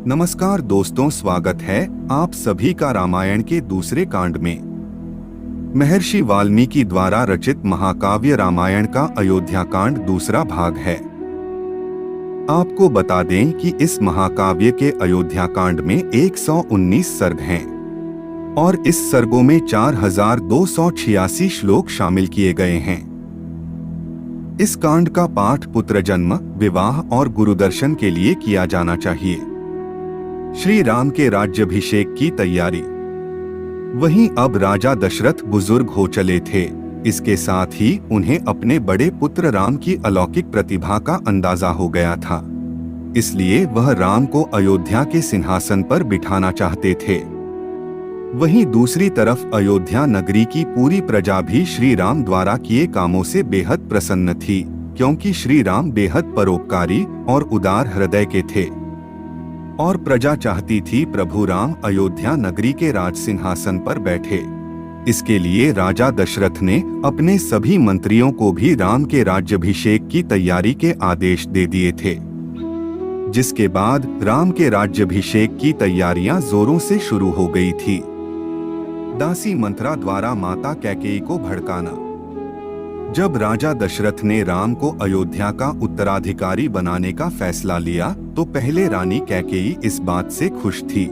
नमस्कार दोस्तों, स्वागत है आप सभी का रामायण के दूसरे कांड में। महर्षि वाल्मीकि द्वारा रचित महाकाव्य रामायण का अयोध्या कांड दूसरा भाग है। आपको बता दें कि इस महाकाव्य के अयोध्या कांड में 119 सर्ग हैं और इस सर्गों में 4286 श्लोक शामिल किए गए हैं। इस कांड का पाठ पुत्र जन्म, विवाह और गुरुदर्शन के लिए किया जाना चाहिए। श्री राम के राज्याभिषेक की तैयारी। वहीं अब राजा दशरथ बुजुर्ग हो चले थे। इसके साथ ही उन्हें अपने बड़े पुत्र राम की अलौकिक प्रतिभा का अंदाजा हो गया था, इसलिए वह राम को अयोध्या के सिंहासन पर बिठाना चाहते थे। वहीं दूसरी तरफ अयोध्या नगरी की पूरी प्रजा भी श्री राम द्वारा किए कामों से बेहद प्रसन्न थी, क्योंकि श्री राम बेहद परोपकारी और उदार हृदय के थे और प्रजा चाहती थी प्रभु राम अयोध्या नगरी के राज सिंहासन पर बैठे। इसके लिए राजा दशरथ ने अपने सभी मंत्रियों को भी राम के राज्याभिषेक की तैयारी के आदेश दे दिए थे, जिसके बाद राम के राज्याभिषेक की तैयारियां जोरों से शुरू हो गई थी। दासी मंत्रा द्वारा माता कैकेयी को भड़काना। जब राजा दशरथ ने राम को अयोध्या का उत्तराधिकारी बनाने का फैसला लिया तो पहले रानी कैकेयी इस बात से खुश थी,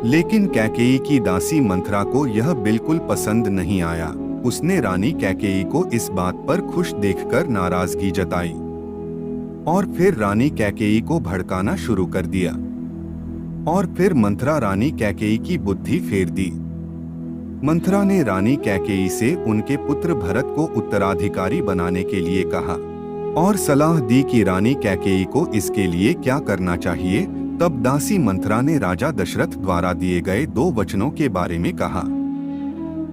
लेकिन कैकेयी की दासी मंत्रा को यह बिल्कुल पसंद नहीं आया। उसने रानी कैकेयी को इस बात पर खुश देखकर नाराजगी जताई और फिर रानी कैकेयी को भड़काना शुरू कर दिया। और फिर मंत्रा रानी कैकेयी की बुद्धि फेर दी। मंत्रा ने रानी कैकेयी से उनके पुत्र भरत को उत्तराधिकारी बनाने के लिए कहा और सलाह दी कि रानी कैकेयी को इसके लिए क्या करना चाहिए। तब दासी मंत्रा ने राजा दशरथ द्वारा दिए गए 2 वचनों के बारे में कहा।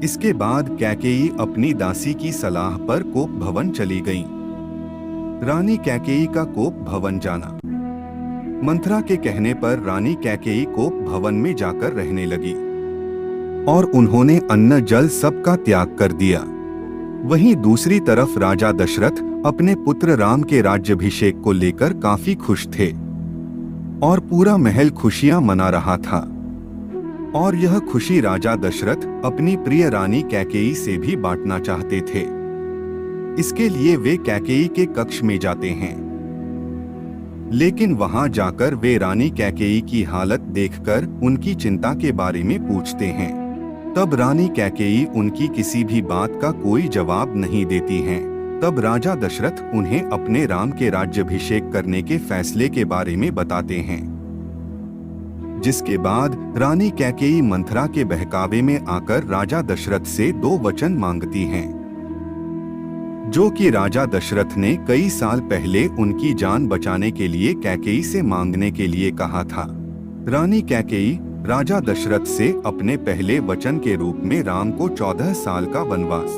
इसके बाद कैकेयी अपनी दासी की सलाह पर कोप भवन चली गईं। रानी कैकेयी का कोप भवन जाना। मंत्रा के कहने पर रानी कैकेयी कोप भवन में जाकर रहने लगी और उन्होंने अन्न जल सबका त्याग कर दिया। वहीं दूसरी तरफ राजा दशरथ अपने पुत्र राम के राज्याभिषेक को लेकर काफी खुश थे और पूरा महल खुशियां मना रहा था। और यह खुशी राजा दशरथ अपनी प्रिय रानी कैकेयी से भी बांटना चाहते थे। इसके लिए वे कैकेयी के कक्ष में जाते हैं, लेकिन वहां जाकर वे रानी कैकेयी की हालत देखकर उनकी चिंता के बारे में पूछते हैं। तब रानी कैकेयी उनकी किसी भी बात का कोई जवाब नहीं देती हैं। तब राजा दशरथ उन्हें अपने राम के राज्याभिषेक करने के फैसले के बारे में बताते हैं, जिसके बाद रानी कैकेयी मंथरा के बहकावे में आकर राजा दशरथ से 2 वचन मांगती हैं, जो कि राजा दशरथ ने कई साल पहले उनकी जान बचाने के लिए कैकेयी से मांगने के लिए कहा था। रानी कैकेयी राजा दशरथ से अपने पहले वचन के रूप में राम को 14 साल का वनवास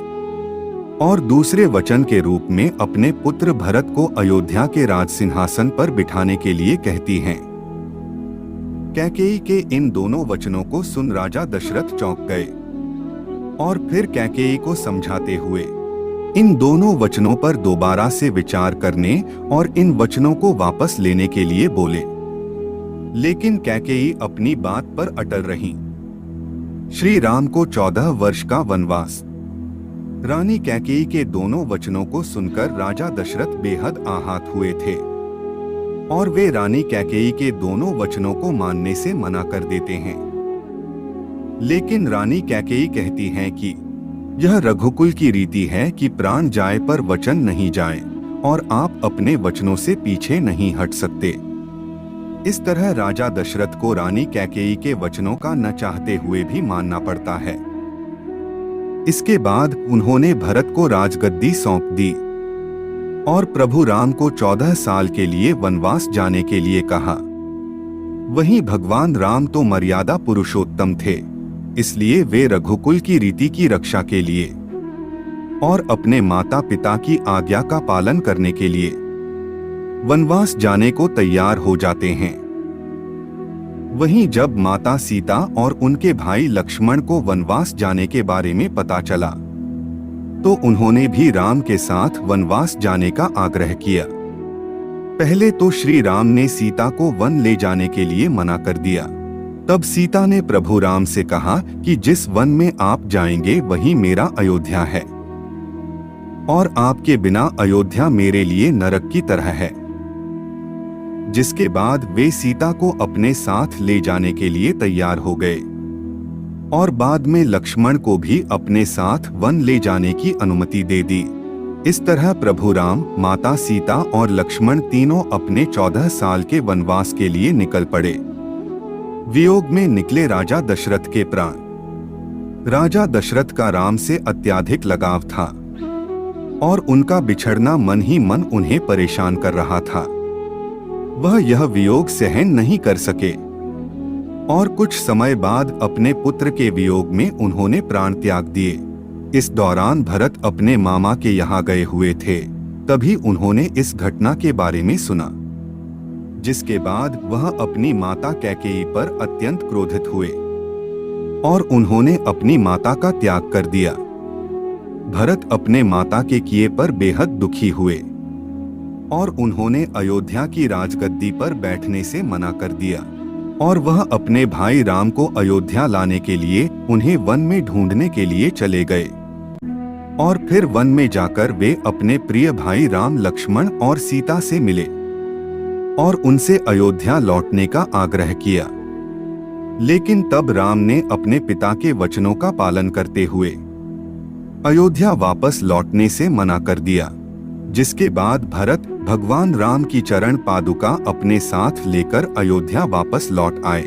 और दूसरे वचन के रूप में अपने पुत्र भरत को अयोध्या के राज सिंहासन पर बिठाने के लिए कहती हैं। कैकेयी के इन दोनों वचनों को सुन राजा दशरथ चौंक गए और फिर कैकेयी को समझाते हुए इन दोनों वचनों पर दोबारा से विचार करने और इन वचनों को वापस लेने के लिए बोले, लेकिन कैकेयी अपनी बात पर अटल रहीं। श्री राम को 14 वर्ष का वनवास। रानी कैकेयी के दोनों वचनों को सुनकर राजा दशरथ बेहद आहत हुए थे और वे रानी कैकेयी के दोनों वचनों को मानने से मना कर देते हैं। लेकिन रानी कैकेयी कहती हैं कि यह रघुकुल की रीति है कि प्राण जाए पर वचन नहीं जाए और आप अपने वचनों से पीछे नहीं हट सकते। इस तरह राजा दशरथ को रानी कैकेयी के वचनों का न चाहते हुए भी मानना पड़ता है। इसके बाद उन्होंने भरत को राजगद्दी सौंप दी और प्रभु राम को 14 साल के लिए वनवास जाने के लिए कहा। वहीं भगवान राम तो मर्यादा पुरुषोत्तम थे, इसलिए वे रघुकुल की रीति की रक्षा के लिए और अपने माता पिता की आज्ञा का पालन करने के लिए वनवास जाने को तैयार हो जाते हैं। वहीं जब माता सीता और उनके भाई लक्ष्मण को वनवास जाने के बारे में पता चला तो उन्होंने भी राम के साथ वनवास जाने का आग्रह किया। पहले तो श्री राम ने सीता को वन ले जाने के लिए मना कर दिया। तब सीता ने प्रभु राम से कहा कि जिस वन में आप जाएंगे वही मेरा अयोध्या है और आपके बिना अयोध्या मेरे लिए नरक की तरह है। जिसके बाद वे सीता को अपने साथ ले जाने के लिए तैयार हो गए और बाद में लक्ष्मण को भी अपने साथ वन ले जाने की अनुमति दे दी। इस तरह प्रभु राम, माता सीता और लक्ष्मण तीनों अपने 14 साल के वनवास के लिए निकल पड़े। वियोग में निकले राजा दशरथ के प्राण। राजा दशरथ का राम से अत्यधिक लगाव था और उनका बिछड़ना मन ही मन उन्हें परेशान कर रहा था। वह यह वियोग सहन नहीं कर सके और कुछ समय बाद अपने पुत्र के वियोग में उन्होंने प्राण त्याग दिए। इस दौरान भरत अपने मामा के यहाँ गए हुए थे। तभी उन्होंने इस घटना के बारे में सुना, जिसके बाद वह अपनी माता कैकेयी पर अत्यंत क्रोधित हुए और उन्होंने अपनी माता का त्याग कर दिया। भरत अपने माता के किए पर बेहद दुखी हुए और उन्होंने अयोध्या की राजगद्दी पर बैठने से मना कर दिया और वह अपने भाई राम को अयोध्या लाने के लिए उन्हें वन में ढूंढने के लिए चले गए। और फिर वन में जाकर वे अपने प्रिय भाई राम, लक्ष्मण और सीता से मिले और उनसे अयोध्या लौटने का आग्रह किया। लेकिन तब राम ने अपने पिता के वचनों का पालन करते हुए अयोध्या वापस लौटने से मना कर दिया। जिसके बाद भरत भगवान राम की चरण पादुका अपने साथ लेकर अयोध्या वापस लौट आए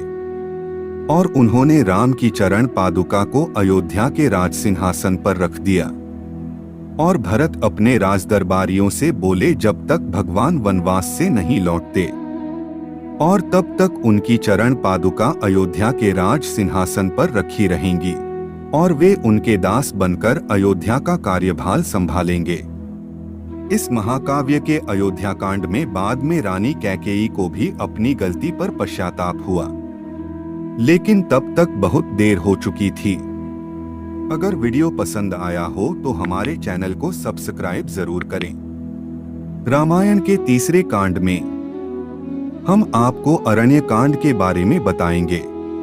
और उन्होंने राम की चरण पादुका को अयोध्या के राज सिंहासन पर रख दिया। और भरत अपने राजदरबारियों से बोले, जब तक भगवान वनवास से नहीं लौटते और तब तक उनकी चरण पादुका अयोध्या के राज सिंहासन पर रखी रहेंगी और वे उनके दास बनकर अयोध्या का कार्यभार संभालेंगे। इस महाकाव्य के अयोध्या कांड में बाद में रानी कैकेयी को भी अपनी गलती पर पश्चाताप हुआ, लेकिन तब तक बहुत देर हो चुकी थी। अगर वीडियो पसंद आया हो तो हमारे चैनल को सब्सक्राइब जरूर करें। रामायण के तीसरे कांड में हम आपको अरण्य कांड के बारे में बताएंगे।